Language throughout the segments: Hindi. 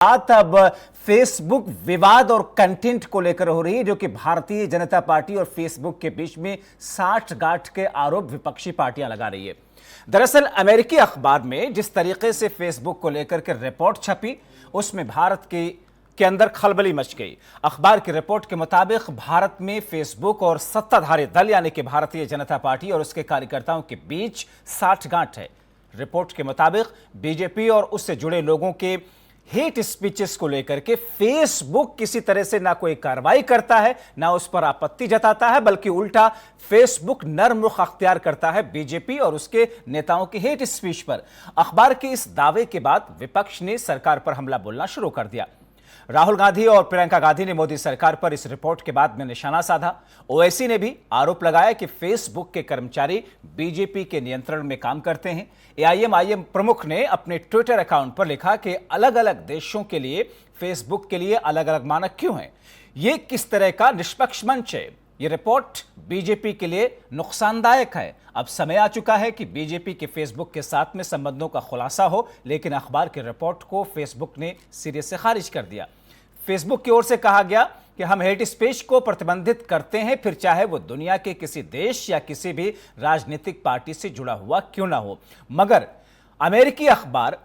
बात अब फेसबुक विवाद और कंटेंट को लेकर हो रही है, जो कि भारतीय जनता पार्टी और फेसबुक के बीच में साठगांठ के आरोप विपक्षी पार्टियां लगा रही है। दरअसल अमेरिकी अखबार में जिस तरीके से फेसबुक को लेकर के रिपोर्ट छपी, उसमें भारत के अंदर खलबली मच गई। अखबार की रिपोर्ट के मुताबिक भारत में फेसबुक और सत्ताधारी दल यानी कि भारतीय जनता पार्टी और उसके कार्यकर्ताओं के बीच साठगांठ है। रिपोर्ट के मुताबिक बीजेपी और उससे जुड़े लोगों के हेट स्पीचेस को लेकर के फेसबुक किसी तरह से ना कोई कार्रवाई करता है, ना उस पर आपत्ति जताता है, बल्कि उल्टा फेसबुक नर्म रुख अख्तियार करता है बीजेपी और उसके नेताओं के हेट स्पीच पर। अखबार के इस दावे के बाद विपक्ष ने सरकार पर हमला बोलना शुरू कर दिया। राहुल गांधी और प्रियंका गांधी ने मोदी सरकार पर इस रिपोर्ट के बाद में निशाना साधा। ओवैसी ने भी आरोप लगाया कि फेसबुक के कर्मचारी बीजेपी के नियंत्रण में काम करते हैं। एआईएम प्रमुख ने अपने ट्विटर अकाउंट पर लिखा कि अलग अलग देशों के लिए फेसबुक के लिए अलग अलग मानक क्यों हैं? ये किस तरह का निष्पक्ष मंच है? ये रिपोर्ट बीजेपी के लिए नुकसानदायक है। अब समय आ चुका है कि बीजेपी के फेसबुक के साथ में संबंधों का खुलासा हो, लेकिन अखबार की रिपोर्ट को फेसबुक ने सिरे से खारिज कर दिया। फेसबुक की ओर से कहा गया कि हम हेट स्पीच को प्रतिबंधित करते हैं, फिर चाहे वो दुनिया के किसी देश या किसी भी राजनीतिक पार्टी से जुड़ा हुआ क्यों ना हो। मगर अमेरिकी अखबार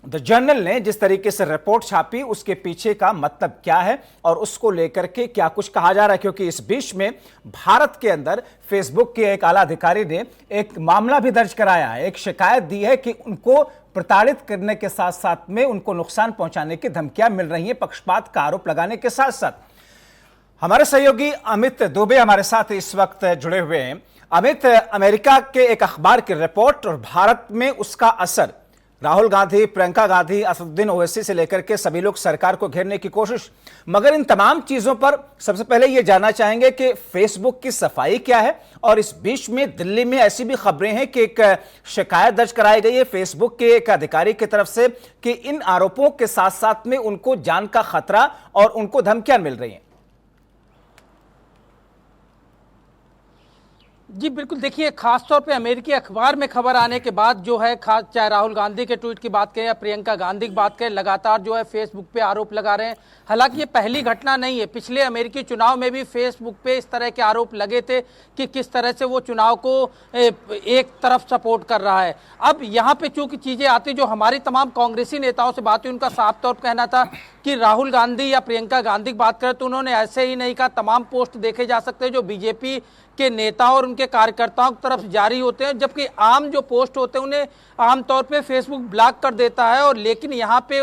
द जर्नल ने जिस तरीके से रिपोर्ट छापी, उसके पीछे का मतलब क्या है और उसको लेकर के क्या कुछ कहा जा रहा है, क्योंकि इस बीच में भारत के अंदर फेसबुक के एक आला अधिकारी ने एक मामला भी दर्ज कराया है, एक शिकायत दी है कि उनको प्रताड़ित करने के साथ साथ में उनको नुकसान पहुंचाने की धमकियां मिल रही हैं, पक्षपात का आरोप लगाने के साथ साथ। हमारे सहयोगी अमित दुबे हमारे साथ इस वक्त जुड़े हुए हैं। अमित, अमेरिका के एक अखबार की रिपोर्ट और भारत में उसका असर, राहुल गांधी, प्रियंका गांधी, असदुद्दीन ओवैसी से लेकर के सभी लोग सरकार को घेरने की कोशिश, मगर इन तमाम चीजों पर सबसे पहले यह जानना चाहेंगे कि फेसबुक की सफाई क्या है। और इस बीच में दिल्ली में ऐसी भी खबरें हैं कि एक शिकायत दर्ज कराई गई है फेसबुक के एक अधिकारी की तरफ से कि इन आरोपों के साथ साथ में उनको जान का खतरा और उनको धमकियां मिल रही हैं। जी बिल्कुल, देखिए खासतौर पे अमेरिकी अखबार में खबर आने के बाद जो है, खास चाहे राहुल गांधी के ट्वीट की बात करें या प्रियंका गांधी की बात करें, लगातार जो है फेसबुक पे आरोप लगा रहे हैं। हालांकि ये पहली घटना नहीं है, पिछले अमेरिकी चुनाव में भी फेसबुक पे इस तरह के आरोप लगे थे कि किस तरह से वो चुनाव को एक तरफ सपोर्ट कर रहा है। अब यहाँ पे चूंकि चीजें आती, जो हमारी तमाम कांग्रेसी नेताओं से बात हुई, उनका साफ तौर पर कहना था कि राहुल गांधी या प्रियंका गांधी की बात करें तो उन्होंने ऐसे ही नहीं कहा, तमाम पोस्ट देखे जा सकते हैं जो बीजेपी के नेताओं और उनके कार्यकर्ताओं की तरफ जारी होते हैं, जबकि आम जो पोस्ट होते हैं उन्हें आमतौर पे फेसबुक ब्लॉक कर देता है। और लेकिन यहाँ पे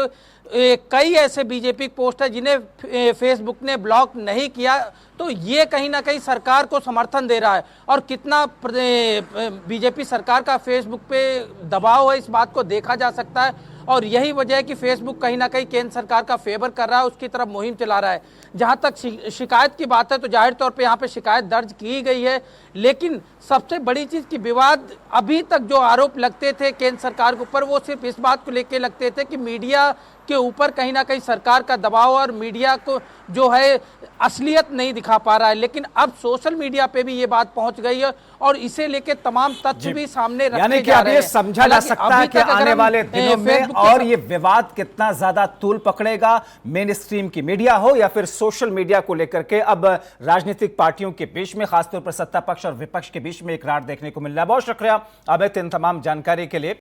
कई ऐसे बीजेपी पोस्ट है जिन्हें फेसबुक ने ब्लॉक नहीं किया, तो ये कहीं ना कहीं सरकार को समर्थन दे रहा है। और कितना बीजेपी सरकार का फेसबुक पे दबाव है, इस बात को देखा जा सकता है। और यही वजह है कि फेसबुक कहीं ना कहीं केंद्र सरकार का फेवर कर रहा है, उसकी तरफ मुहिम चला रहा है। जहां तक शिकायत की बात है तो जाहिर तौर पे यहाँ पे शिकायत दर्ज की गई है, लेकिन सबसे बड़ी चीज की विवाद अभी तक जो आरोप लगते थे केंद्र सरकार के ऊपर, वो सिर्फ इस बात को लेकर लगते थे कि मीडिया के ऊपर कहीं ना कहीं सरकार का दबाव और मीडिया को जो है असलियत नहीं दिखा पा रहा है। लेकिन अब सोशल मीडिया पे भी ये बात पहुंच गई है और इसे लेके तमाम तथ्य भी सामने रखे जा रहे हैं। समझा जा सकता है कि आने वाले दिनों में और ये विवाद कितना ज्यादा तूल पकड़ेगा, मेन स्ट्रीम की मीडिया हो या फिर सोशल मीडिया को लेकर के अब राजनीतिक पार्टियों के बीच में, खासतौर पर सत्ता पक्ष और विपक्ष के बीच में एक रार देखने को मिल रहा है। बहुत शुक्रिया अमित इन तमाम जानकारी के लिए।